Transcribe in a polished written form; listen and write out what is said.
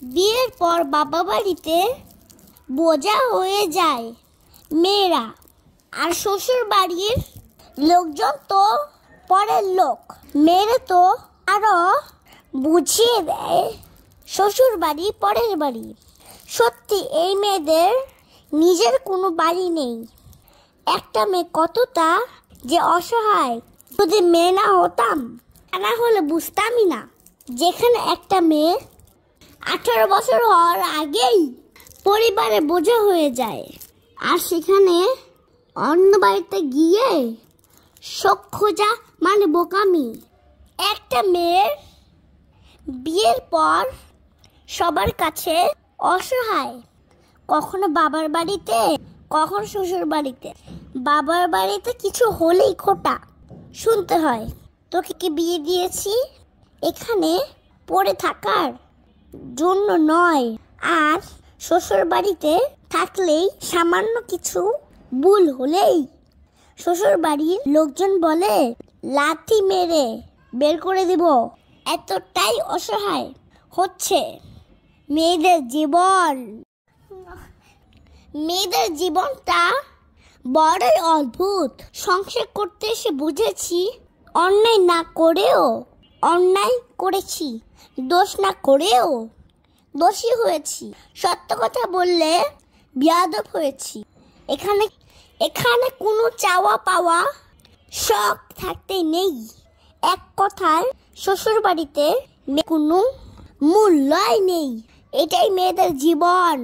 বিয়ের পর বাবা বাড়িতে বোঝা হয়ে যায় মেয়েরা, আর শ্বশুর বাড়ির লোকজন তো পরের লোক। মেয়েরা তো আরো বুঝিয়ে দেয় শ্বশুর বাড়ি পরের বাড়ি। সত্যি এই মেয়েদের নিজের কোনো বাড়ি নেই। একটা মেয়ে কতটা যে অসহায়, যদি মেয়ে না হতাম তা না হলে বুঝতামই না। যেখানে একটা মেয়ে 18 বছর হওয়ার আগেই পরিবারে বোঝা হয়ে যায়, আর সেখানে অন্য বাড়িতে গিয়ে শোক খোঁজা মানে বোকামি। একটা মেয়ের বিয়ের পর সবার কাছে অসহায়, কখনো বাবার বাড়িতে, কখনো শ্বশুর বাড়িতে। বাবার বাড়িতে কিছু হলেই খোটা শুনতে হয়, তোকে কি বিয়ে দিয়েছি এখানে পড়ে থাকার জন্য নয়। আর শ্বশুর বাড়িতে থাকলেই সামান্য কিছু ভুল হলেই শ্বশুর বাড়ির লোকজন বলে লাথি মেরে বের করে দিব। এতটাই অসহায় হচ্ছে মেয়েদের জীবন। মেয়েদের জীবনটা বড়ই অদ্ভুত। সংসার করতে এসে বুঝেছি অন্যায় না করেও অন্যায় করেছি, দোষ না করেও দোষী হয়েছি, সত্য কথা বললে বেয়াদব হয়েছি। এখানে কোনো চাওয়া পাওয়া শখ থাকতে নেই। এক কথায় শ্বশুর বাড়িতে কোনো মূল্যই নেই। এটাই মেয়েদের জীবন।